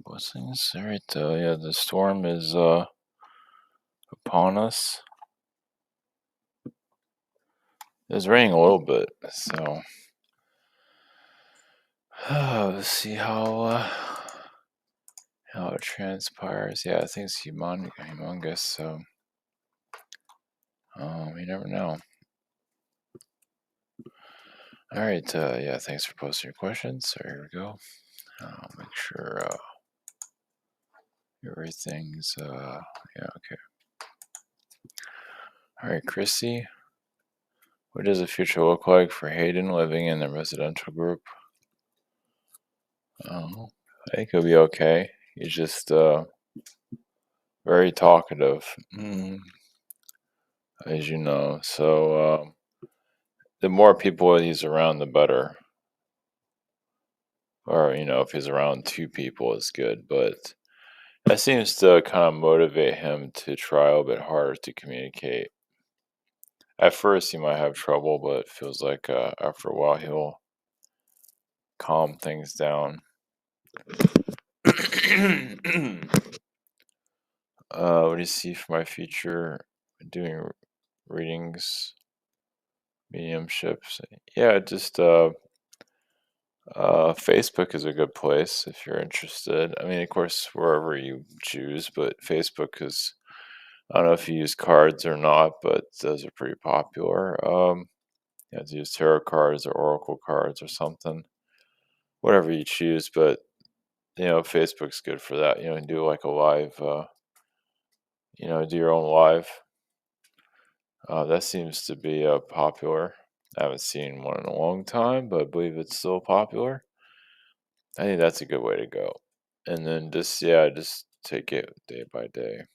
Blessings. All right. Yeah, the storm is upon us. It's raining a little bit, so let's see how it transpires. Yeah, I think it's humongous. So you never know. All right. Yeah, thanks for posting your questions. So here we go. I'll make sure everything's yeah, okay. All right, Chrissy. What does the future look like for Hayden living in the residential group? I think he'll be okay. He's just very talkative, as you know. So the more people he's around, the better. Or, if he's around two people, it's good. But that seems to kind of motivate him to try a little bit harder to communicate. At first, he might have trouble, but it feels like after a while, he'll calm things down. What do you see for my future? Doing readings, mediumships. Yeah, just Facebook is a good place if you're interested. I mean, of course, wherever you choose, but Facebook is, I don't know if you use cards or not, but those are pretty popular. You have to use tarot cards or oracle cards or something, whatever you choose. But, Facebook's good for that. You can do like a live, do your own live. That seems to be popular. I haven't seen one in a long time, but I believe it's still popular. I think that's a good way to go. And then just take it day by day.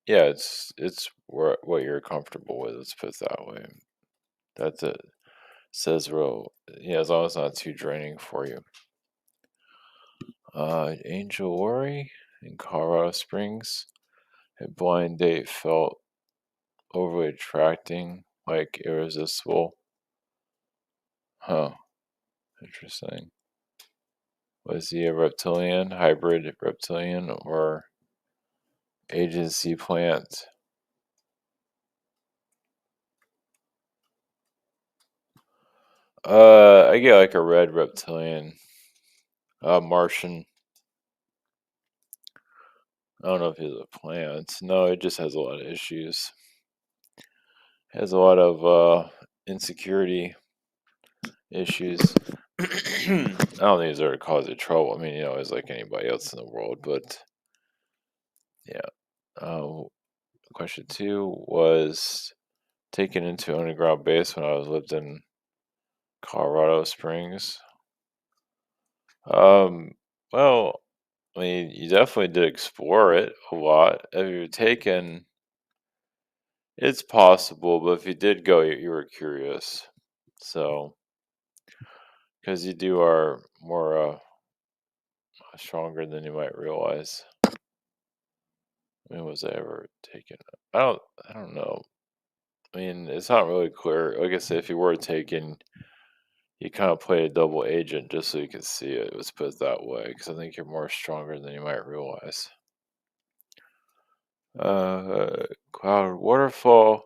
Yeah, it's what you're comfortable with. Let's put it that way. That's it. Says real. Yeah, as long as it's not too draining for you. Angel Lori in Colorado Springs. A blind date felt overly attracting, like irresistible. Huh. Interesting. Was he a reptilian, hybrid reptilian, or agency plant? I get like a red reptilian, Martian. I don't know if he's a plant. No, it just has a lot of issues. Has a lot of insecurity issues. I don't think he's there to cause you trouble. I mean, he's like anybody else in the world, but yeah. Question 2 was taken into underground base when I lived in Colorado Springs. Well, I mean, you definitely did explore it a lot. Have you taken? It's possible, but if you did go, you were curious. So, because you are more stronger than you might realize. I mean, was I ever taken? I don't know. I mean, it's not really clear. Like I said, if you were taken, you kind of play a double agent just so you can see it. Let's put it that way, because I think you're more stronger than you might realize. Cloud waterfall.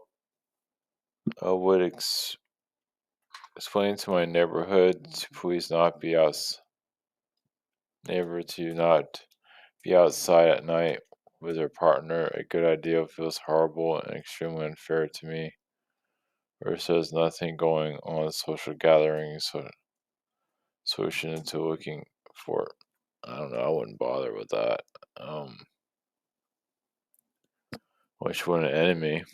Would explain to my neighborhood to please not be neighbor to not be outside at night with her partner. A good idea feels horrible and extremely unfair to me. Or says nothing going on social gatherings, so switching into looking for. I don't know. I wouldn't bother with that. Which one an enemy?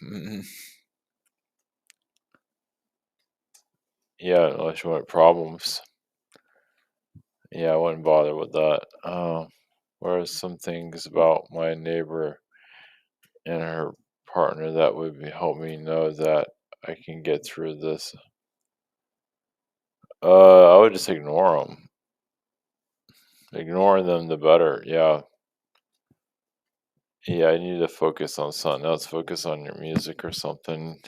Yeah, unless you want problems. Yeah, I wouldn't bother with that. What are some things about my neighbor and her partner that would help me know that I can get through this? I would just ignore them. Ignore them, the better. Yeah. Yeah, I need to focus on something else. Focus on your music or something.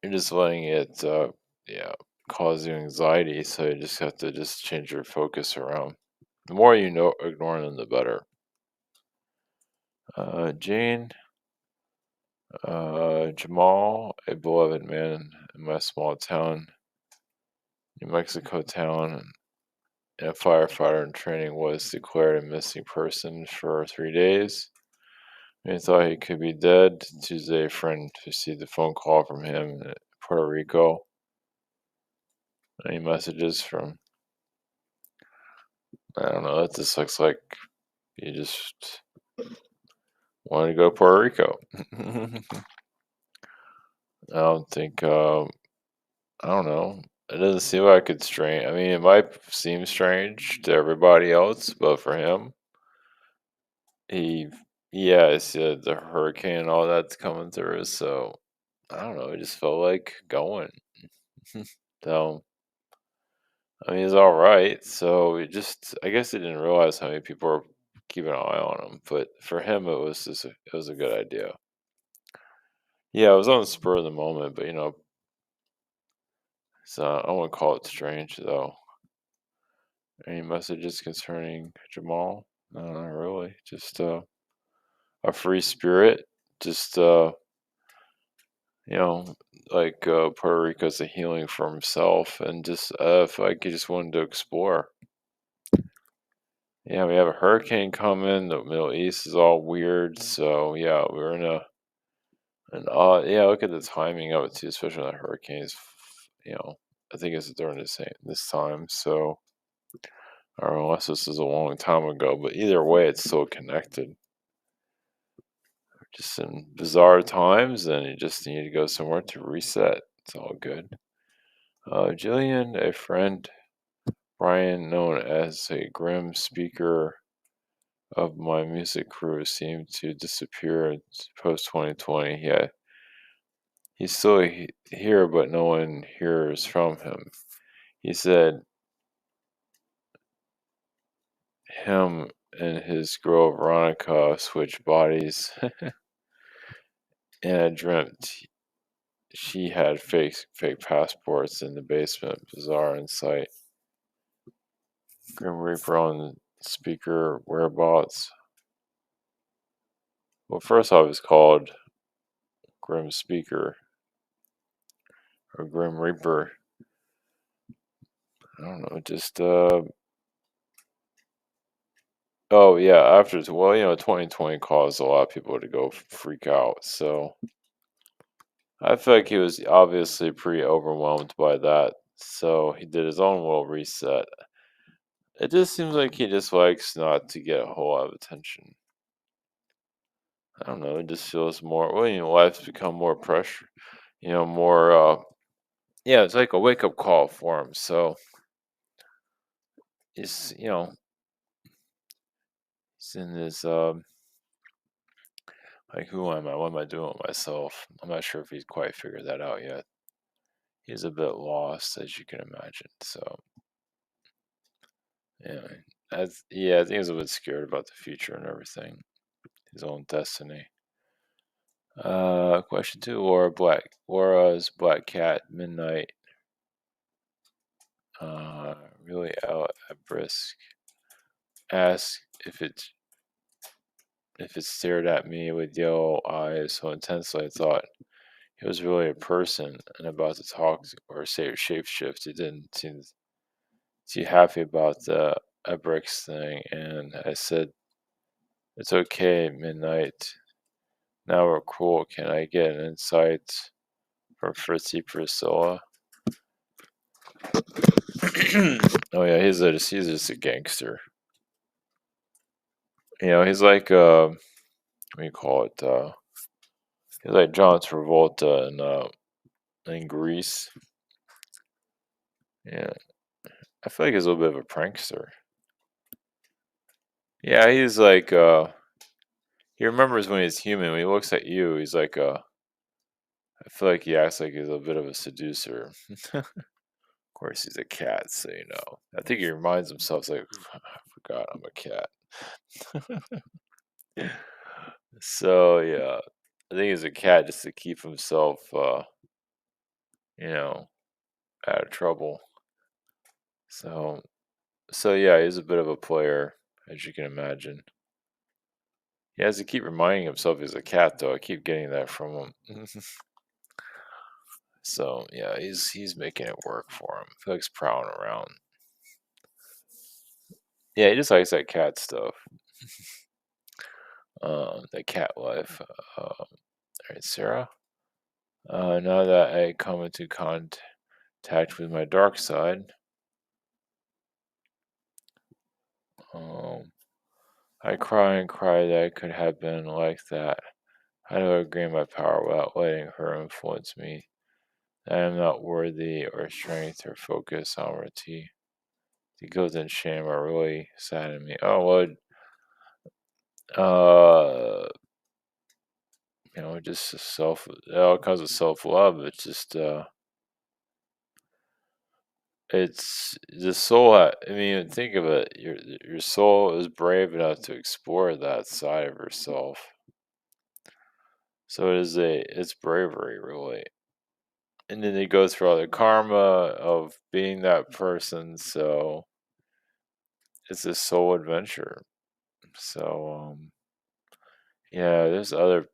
You're just letting it, yeah. cause you anxiety, so you just have to just change your focus around. The more you know, ignore them, the better. Jane, Jamal, a beloved man in my small town, New Mexico town, and a firefighter in training, was declared a missing person for 3 days. We thought he could be dead. Tuesday, a friend received a phone call from him in Puerto Rico. Any messages from, I don't know, that just looks like you just wanted to go to Puerto Rico. I don't think, I don't know. It doesn't seem like it's strange. I mean, it might seem strange to everybody else, but for him, he, yeah, he said the hurricane and all that's coming through. So I don't know. It just felt like going. So I mean, he's all right. So it just, I guess he didn't realize how many people were keeping an eye on him. But for him, it was just, it was a good idea. Yeah, it was on the spur of the moment, but so I wouldn't call it strange though. Any messages concerning Jamal? No, not really. Just a free spirit. Just you know, like Puerto Rico's a healing for himself, and just if like he just wanted to explore. Yeah, we have a hurricane coming. The Middle East is all weird, so yeah, we're in an odd. Yeah, look at the timing of it too, especially when the hurricanes. You know, I think it's during this time. So I don't know, unless this is a long time ago, but either way, it's still connected. Just in bizarre times, and you just need to go somewhere to reset. It's all good. Jillian, a friend, Brian, known as a grim speaker of my music crew, seemed to disappear post 2020. Yeah, he's still here, but no one hears from him. He said him and his girl Veronica switched bodies, and I dreamt she had fake passports in the basement. Bizarre insight. Grim Reaper on speaker whereabouts. Well, first off, it's called Grim Speaker or Grim Reaper. I don't know, just oh yeah, after, well, 2020 caused a lot of people to go freak out. So I feel like he was obviously pretty overwhelmed by that. So he did his own little reset. It just seems like he just likes not to get a whole lot of attention. I don't know. It just feels more. Well, life's become more pressure. More. Yeah, it's like a wake up call for him. So he's in this. Like, who am I? What am I doing with myself? I'm not sure if he's quite figured that out yet. He's a bit lost, as you can imagine. So yeah, I think he's a bit scared about the future and everything, his own destiny. Question two, Laura's Black Cat Midnight. Really out at brisk. Ask if it stared at me with yellow eyes so intensely I thought it was really a person and about to talk or say shapeshift. It didn't seem too happy about the Ebrix thing, and I said, "It's okay, Midnight. Now we're cool. Can I get an insight from Fritzy Priscilla?" Oh yeah, he's just a gangster. He's like what do you call it? He's like John Travolta in Grease. Yeah, I feel like he's a little bit of a prankster. Yeah, he's like he remembers when he's human. When he looks at you, he's like I feel like he acts like he's a bit of a seducer. Of course, he's a cat, so I think he reminds himself, like, I forgot I'm a cat. So yeah, I think he's a cat just to keep himself, you know, out of trouble. So, so yeah, he's a bit of a player, as you can imagine. He has to keep reminding himself he's a cat, though. I keep getting that from him. So yeah, he's making it work for him. He likes prowling around. Yeah, he just likes that cat stuff. The cat life. All right, Sarah. Now that I come into contact with my dark side, um, I cry and cry that I could have been like that. How do I gain my power without letting her influence me? I am not worthy or strength or focus on reality. The guilt and shame are really saddening me. Oh well, just self. It all comes with self love. It's just it's the soul. I mean, think of it. Your soul is brave enough to explore that side of herself. So it's bravery really. And then they go through all the karma of being that person. So it's a soul adventure. So yeah, there's other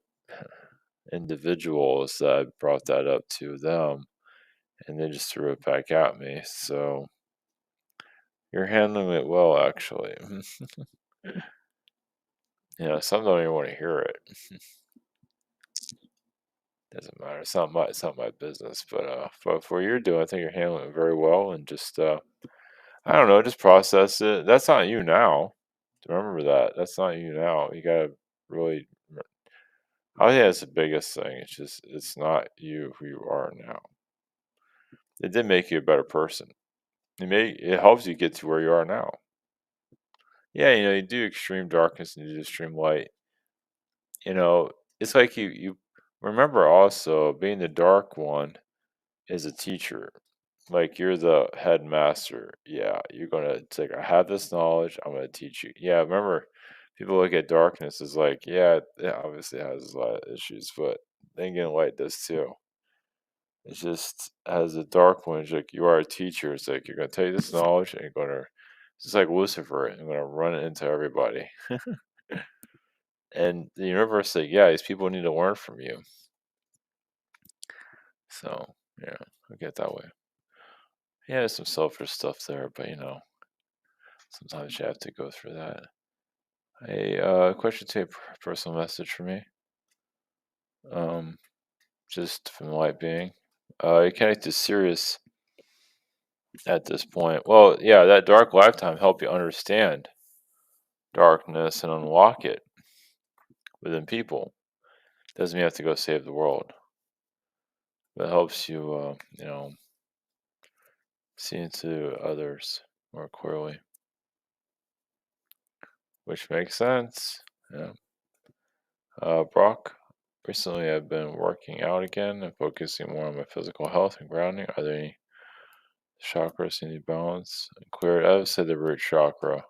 individuals that I brought that up to them, and they just threw it back at me. So you're handling it well, actually. Some don't even want to hear it. Doesn't matter. It's not my business. But for what you're doing, I think you're handling it very well, and just I don't know, just process it. That's not you now. Remember that. That's not you now. You gotta really. I think that's the biggest thing. It's not you who you are now. It did make you a better person. It helps you get to where you are now. Yeah, you do extreme darkness and you do extreme light. You know, it's like you remember also being the dark one is a teacher. Like you're the headmaster. Yeah, you're gonna it's like I have this knowledge, I'm gonna teach you. Yeah, remember people look at darkness as like, yeah, it obviously has a lot of issues, but then again light does too. It's just as a dark one, it's like you are a teacher. It's like you're gonna take this knowledge and you're gonna it's just like Lucifer, and gonna run it into everybody. And the universe like, yeah, these people need to learn from you. So yeah, I get that way. Yeah, there's some selfish stuff there, but sometimes you have to go through that. A question to a personal message for me. Um, just from the light being. You connect to Sirius at this point. Well, yeah, that dark lifetime helped you understand darkness and unlock it within people. Doesn't mean you have to go save the world, but it helps you, see into others more clearly, which makes sense. Yeah. Brock, recently I've been working out again and focusing more on my physical health and grounding. Are there any chakras need balance and clear? I would say the root chakra.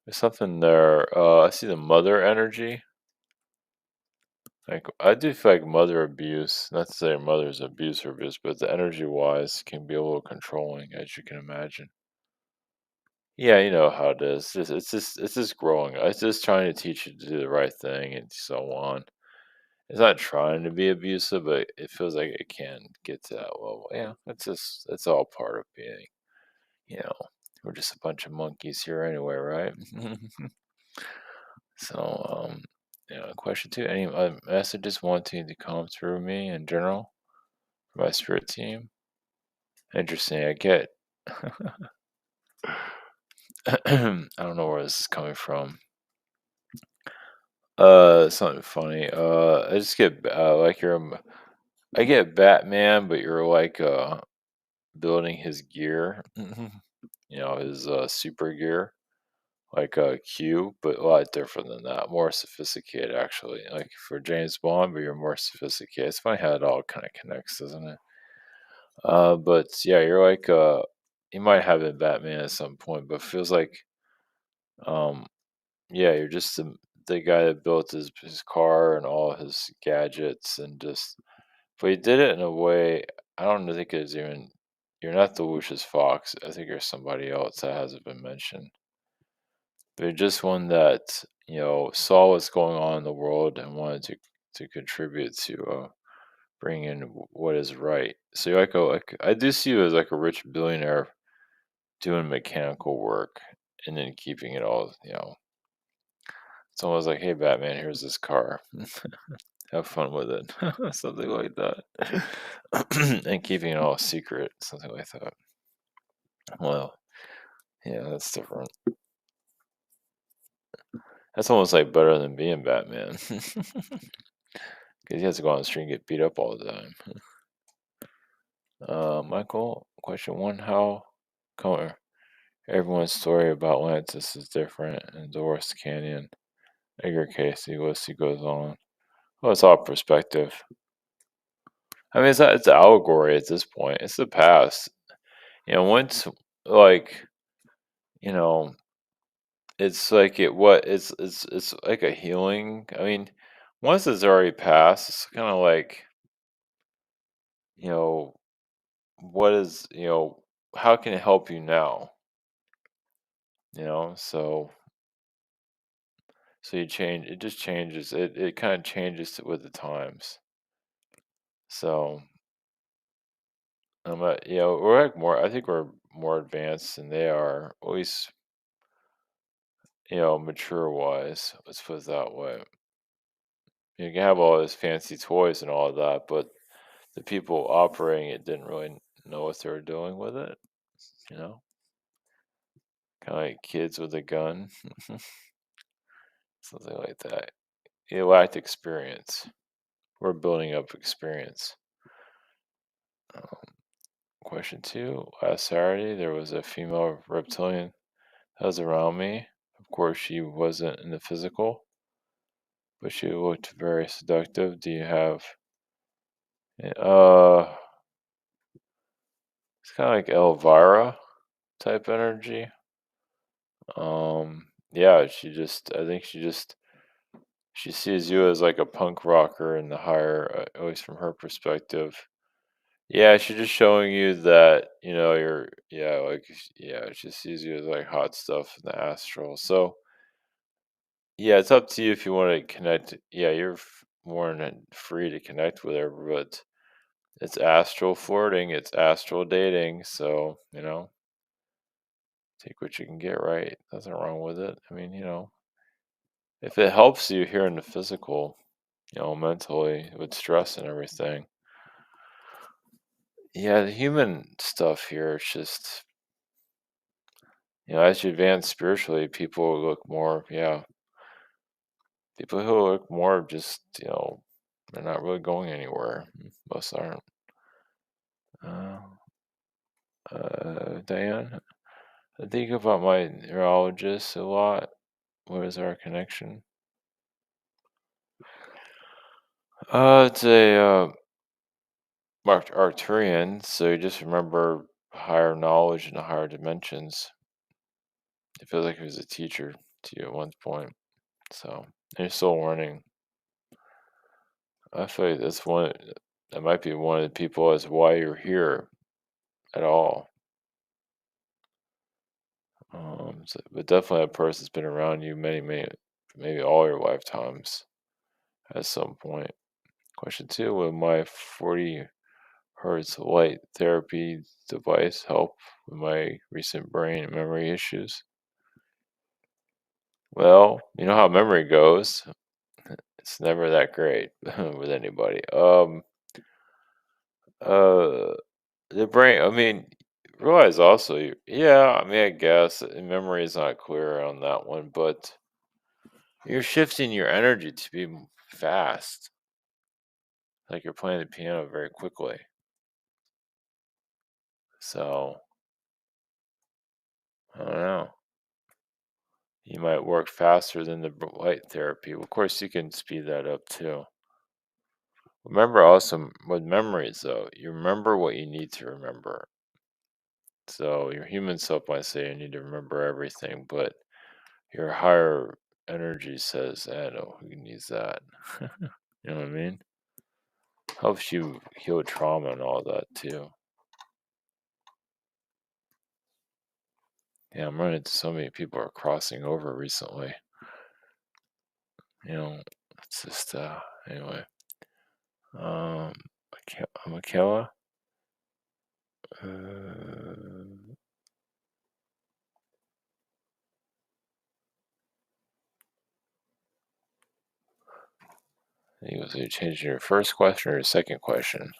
There's something there. I see the mother energy. Like I do feel like mother abuse. Not to say mother's abuse or abuse, but the energy wise can be a little controlling, as you can imagine. Yeah, you know how it is. It's just growing. It's just trying to teach you to do the right thing and so on. It's not trying to be abusive, but it feels like it can get to that level. Yeah, that's all part of being. You know, we're just a bunch of monkeys here anyway, right? So, question two: any messages wanting to come through me in general for my spirit team? Interesting. I get. I don't know where this is coming from. Something funny. I just get like I get Batman, but you're like building his gear. His super gear, like Q, but a lot different than that. More sophisticated, actually. Like for James Bond, but you're more sophisticated. It's funny how it all kind of connects, doesn't it? But yeah, you're like you might have been Batman at some point, but feels like um yeah, you're just the guy that built his car and all his gadgets and just but he did it in a way I don't think it was even you're not the Lucius Fox. I think you're somebody else that hasn't been mentioned. They're just one that, saw what's going on in the world and wanted to contribute to bring in what is right. So you're like I do see you as like a rich billionaire doing mechanical work and then keeping it all. It's almost like, hey, Batman, here's this car. Have fun with it, something like that, and keeping it all secret, something like that. Well, yeah, that's different. That's almost like better than being Batman, because he has to go on the street and get beat up all the time. Michael, question one: How come everyone's story about Atlantis is different in Dolores Canyon? Edgar Casey, he goes on. Well, it's all perspective. I mean, it's an allegory at this point. It's the past. Once like you know, it's like it's like a healing. I mean, once it's already passed, it's kind of like you know what is how can it help you now? So you change. It just changes. It kind of changes with the times. So we're like more. I think we're more advanced than they are. At least mature wise. Let's put it that way. You can have all those fancy toys and all of that, but the people operating it didn't really know what they were doing with it. You know, kind of like kids with a gun, something like that. It lacked experience. We're building up experience. Um, question two: Last Saturday, there was a female reptilian that was around me. Of course, she wasn't in the physical, but she looked very seductive. Do you have? Uh, it's kind of like Elvira type energy. Yeah, I think she sees you as like a punk rocker in the higher, at least from her perspective. Yeah, she's just showing you that, yeah, she sees you as like hot stuff in the astral. So, yeah, it's up to you if you want to connect. Yeah, you're more than free to connect with her, but it's astral flirting, it's astral dating. So, take what you can get, right? Nothing wrong with it. I mean, if it helps you here in the physical, mentally with stress and everything. Yeah, the human stuff here, it's just, as you advance spiritually, people look more, yeah, people who look more just, they're not really going anywhere. Most aren't. Uh, Diane, I think about my neurologist a lot. What is our connection? It's a Arcturian, so you just remember higher knowledge and higher dimensions. It feels like he was a teacher to you at one point. So, and you're still learning. I feel like that might be one of the people as why you're here at all. But definitely a person's been around you many, maybe all your lifetimes at some point. Question two: Will my 40 hertz light therapy device help with my recent brain and memory issues? Well, you know how memory goes. It's never that great with anybody. Uh, the brain. I mean, realize also. Yeah, I mean, I guess memory is not clear on that one, but you're shifting your energy to be fast, like you're playing the piano very quickly. So I don't know. You might work faster than the light therapy. Of course, you can speed that up too. Remember also with memories though, you remember what you need to remember. So your human self might say you need to remember everything, but your higher energy says, no, who needs that? You know what I mean? Helps you heal trauma and all that too. Yeah, I'm running into so many people are crossing over recently. You know, it's just anyway. Um, Michaela. Uh, he was you changing your first question or your second question?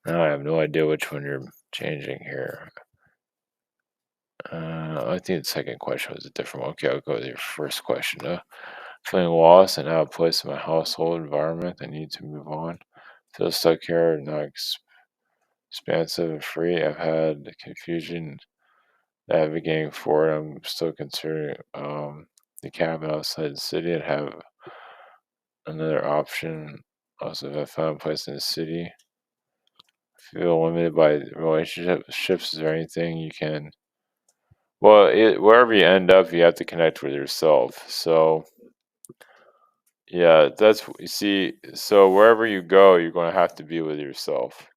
Now I have no idea which one you're changing here. I think the second question was a different one. Okay, I'll go with your first question. Feeling lost and out of place in my household environment. I need to move on. Feel stuck here, not expansive and free. I've had the confusion navigating forward. I'm still considering the cabin outside the city and have another option. Also, if I found a place in the city, feel limited by relationships. Is there anything you can? Well, wherever you end up, you have to connect with yourself. So, yeah, that's you see. So wherever you go, you're going to have to be with yourself.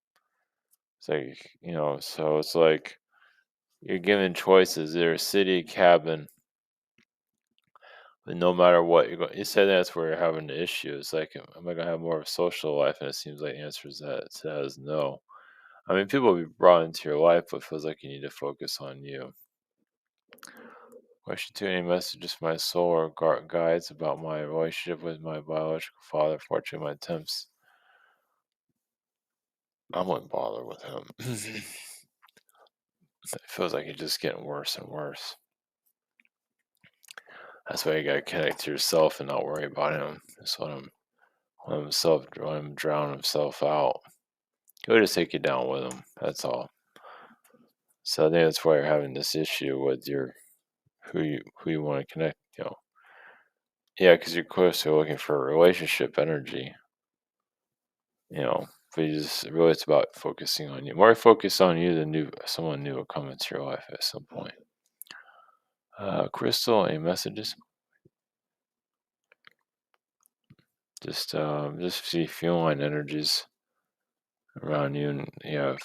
It's like so it's like you're given choices. There's city, cabin, but no matter what you're going. You said that's where you're having the issue. It's like, am I going to have more of a social life? And it seems like the answer is that is no. I mean, people will be brought into your life, but it feels like you need to focus on you. Question two: any messages from my soul or guides about my relationship with my biological father? Fortunately, my attempts, I wouldn't bother with him. It feels like it's just getting worse and worse. That's why you gotta connect to yourself and not worry about him. Just let him drown himself out. He'll just take you down with him. That's all. So I think that's why you're having this issue with your who you want to connect. Yeah, because you're closely looking for a relationship energy. You know, but you just really it's about focusing on you. More focus on you than someone new will come into your life at some point. Crystal, any messages? Just see feeling energies around you, and you have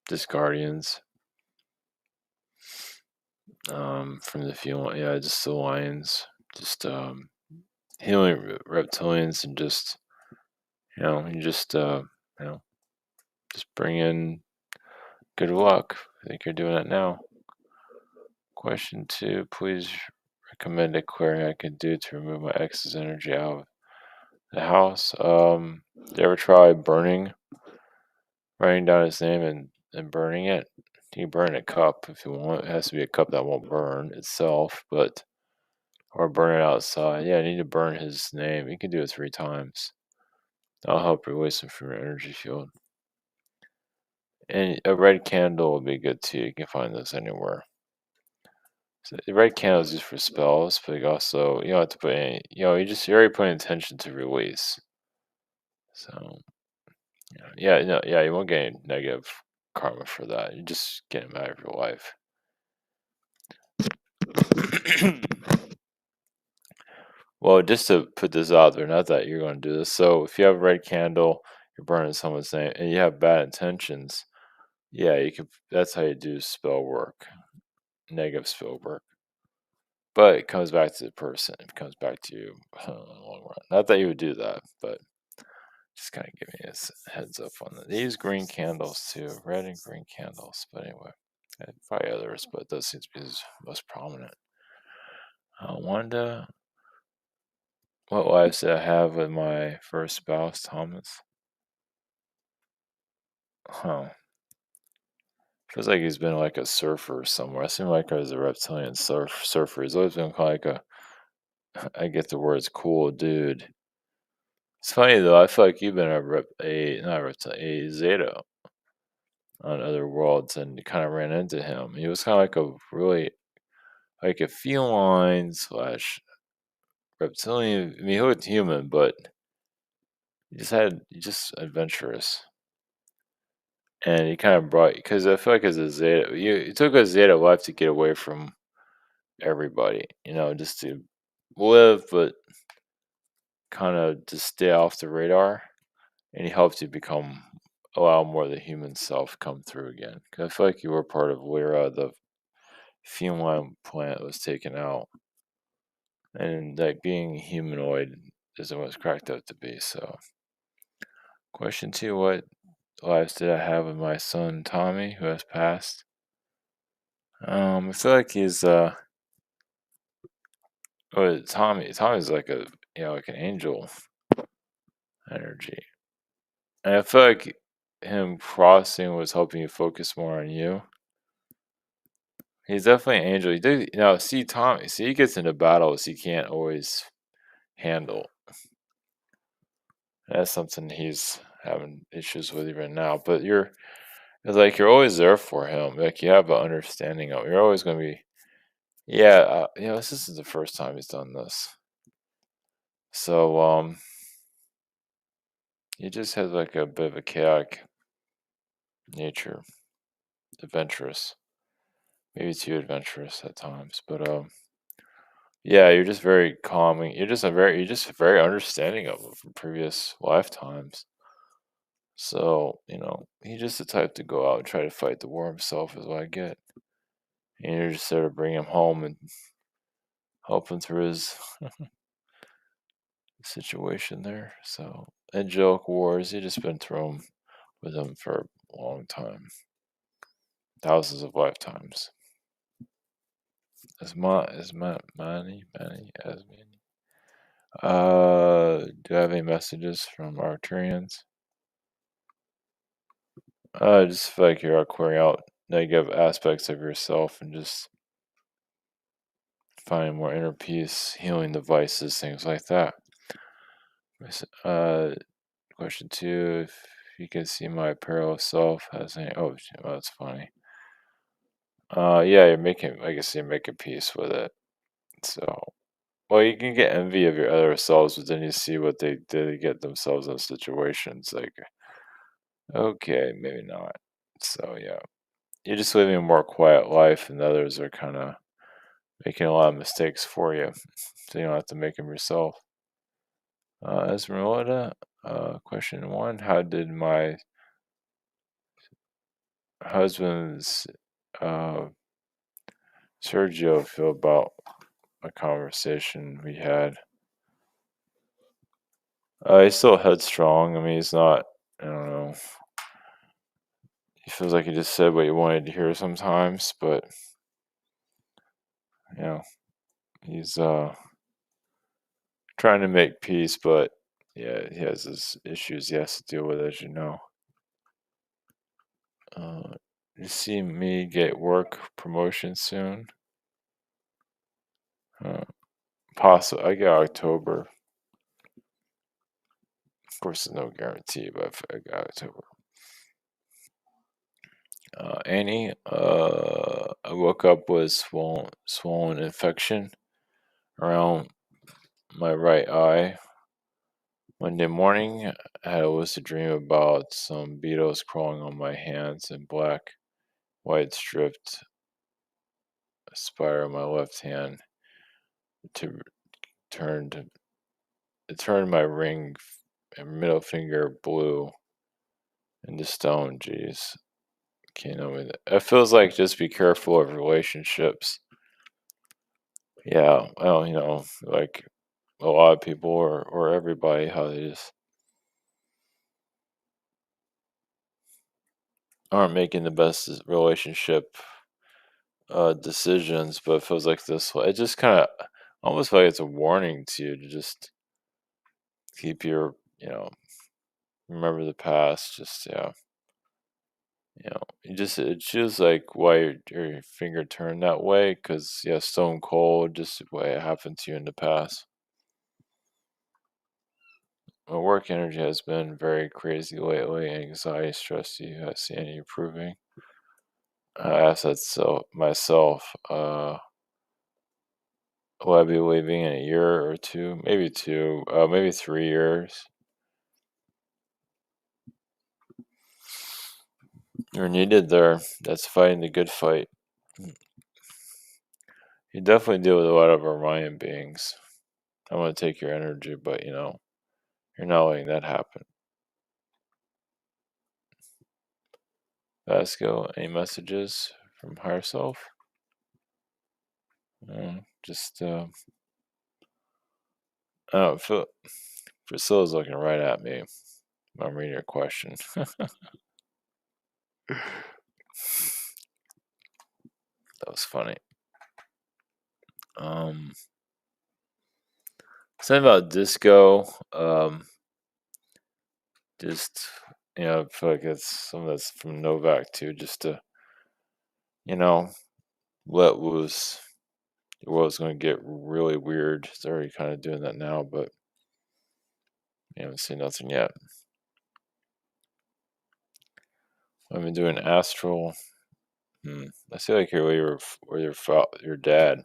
just guardians from the feeling. Yeah, just the lions, just healing reptilians, and just you just you know, just bring in good luck. I think you're doing it now. Question two, please recommend a clearing I can do to remove my ex's energy out of the house. Did you ever try writing down his name and burning it? You can burn a cup if you want. It has to be a cup that won't burn itself, but or burn it outside. Yeah, I need to burn his name. You can do it 3 times. That'll help release him from your energy field. And a red candle will be good too. You can find those anywhere. So the red candle is used for spells, but you don't have to put any. You're already putting intention to release. So yeah, no, yeah, you won't get any negative karma for that. You just get him out of your life. Well, just to put this out there, not that you're going to do this. So if you have a red candle, you're burning someone's name, and you have bad intentions, yeah, you can. That's how you do spell work, negative spell work. But it comes back to the person. It comes back to you in the long run. Not that you would do that, but just kind of giving you a heads up on that. They use green candles too, red and green candles. But anyway, probably others, but those seems to be the most prominent. Wanda, what lives did I have with my first spouse, Thomas? Huh. Feels like he's been like a surfer somewhere. I seem like I was a reptilian surfer. He's always been kind of like I get the words cool dude. It's funny though. I feel like you've been not a reptilian, a Zeta on other worlds, and you kind of ran into him. He was kind of like a really like a feline slash reptilian. I mean, he looked human, but he just adventurous. And he kind of brought because I feel like as a Zeta, you took a Zeta life to get away from everybody, just to live, but kind of just stay off the radar. And he helped you become allow more of the human self come through again. 'Cause I feel like you were part of where the feline plant was taken out, and like being humanoid isn't what it's cracked up to be. So, question two: what lives did I have with my son Tommy, who has passed? I feel like he's Tommy's like a like an angel energy, and I feel like him crossing was helping you focus more on you. He's definitely an angel. He did, see Tommy. See, he gets into battles he can't always handle. That's something he's having issues with even now. But it's like you're always there for him. Like you have an understanding of. You're always going to be. Yeah, this is the first time he's done this. So he just has like a bit of a chaotic nature, adventurous, maybe too adventurous at times. But yeah, you're just very calming. You're just very understanding of him from previous lifetimes. So, he's just the type to go out and try to fight the war himself, is what I get. And you're just there to bring him home and help him through his situation there. So, angelic wars, you just been through 'em with him for a long time, thousands of lifetimes. As many. Do I have any messages from Arcturians? I just feel like you're clearing out negative aspects of yourself and just finding more inner peace, healing devices, things like that. Uh, question two: if you can see my parallel self as any, oh, well, that's funny. Yeah, I guess you're making peace with it. So, well, you can get envy of your other selves, but then you see what they did to get themselves in situations. Like, okay, maybe not. So, yeah, you're just living a more quiet life, and others are kind of making a lot of mistakes for you, so you don't have to make them yourself. Esmeralda, question one: how did my husband's uh, Sergio feel about a conversation we had? He's still headstrong. I mean, he's not. I don't know. He feels like he just said what he wanted to hear sometimes, but you know, he's trying to make peace. But yeah, he has his issues he has to deal with, as you know. You see me get work promotion soon? Uh, Possible. I get October. Of course, there's no guarantee, but I got October. Annie, I woke up with swollen infection around my right eye. Monday morning, I had a lucid dream about some beetles crawling on my hands and black, white striped spider on my left hand to turned it turned my ring and middle finger blue into stone. Jeez, can't know me that. It feels like just be careful of relationships. Yeah, well, like a lot of people or everybody, how they just aren't making the best relationship decisions, but it feels like this way. It just kind of almost feel like it's a warning to you to just keep remember the past. Just it feels like why your finger turned that way because stone cold, just the way it happened to you in the past. My work energy has been very crazy lately. Anxiety, stress. Do you see any improving? I asked that myself. Will I be leaving in a year or two? Maybe two. Maybe 3 years. You're needed there. That's fighting the good fight. You definitely deal with a lot of Orion beings. I want to take your energy, but you're not letting that happen. Vasco, any messages from higher self? Just oh, Priscilla's looking right at me. I'm reading your question. That was funny. Something about disco. Just I feel like it's something that's from Novak too. Just to you know let loose. The world's going to get really weird. It's already kind of doing that now, but we haven't seen nothing yet. I've been doing astral. I feel like you're your dad.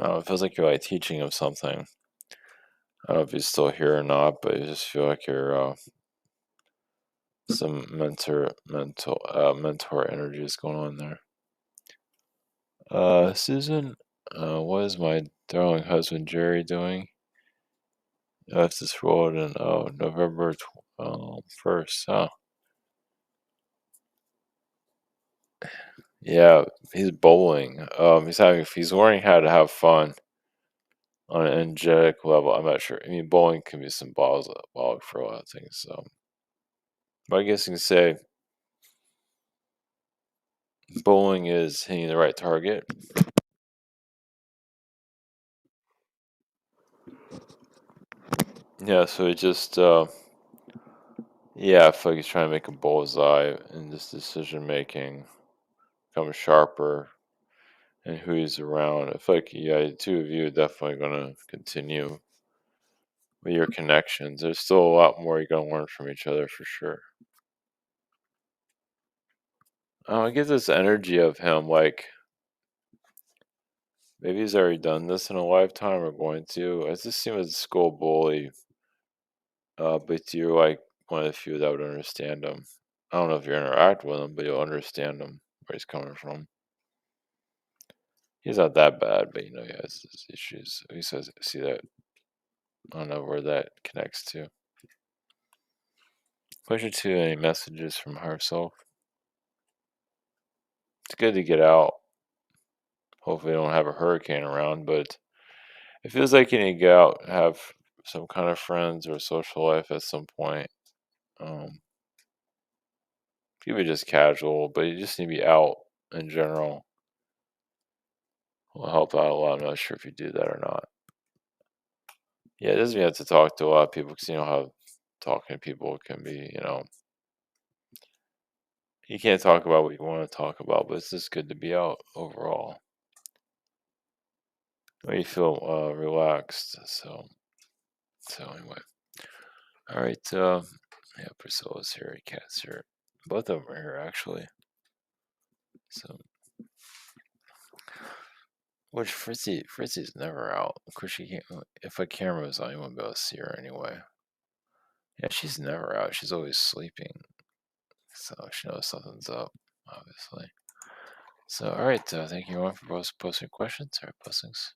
Oh, it feels like you're like teaching him something. I don't know if he's still here or not, but I just feel like you're some mentor energy is going on there. Susan, what is my darling husband Jerry doing? Left this world in November 1st. Huh? Yeah, he's bowling. He's learning how to have fun on an energetic level. I'm not sure. I mean, bowling can be symbolic for a lot of things. So, but I guess you can say bowling is hitting the right target. Yeah, so it just yeah, I feel like he's trying to make a bullseye in this decision making, become sharper, and who he's around. I feel like the two of you are definitely gonna continue with your connections. There's still a lot more you're gonna learn from each other for sure. I get this energy of him like maybe he's already done this in a lifetime or going to. I just see him as a school bully, but you're like one of the few that would understand him. I don't know if you interact with him, but you'll understand him where he's coming from. He's not that bad, but he has his issues. He says, see that. I don't know where that connects to. Question two: any messages from herself? It's good to get out. Hopefully, they don't have a hurricane around, but it feels like you need to get out, have some kind of friends or social life at some point. Um, Keep it just casual, but you just need to be out in general. Will help out a lot. I'm not sure if you do that or not. Yeah, it doesn't mean you have to talk to a lot of people because you know how talking to people can be. You can't talk about what you want to talk about, but it's just good to be out overall. Where you feel relaxed. So anyway, all right. Yeah, Priscilla's here, Cat's here. Both of them are here actually. So, which Fritzy's never out. Of course, she can't. If a camera was on, you wouldn't be able to see her anyway. Yeah, she's never out. She's always sleeping. So she knows something's up, obviously. So, all right. Thank you everyone for posting questions or postings.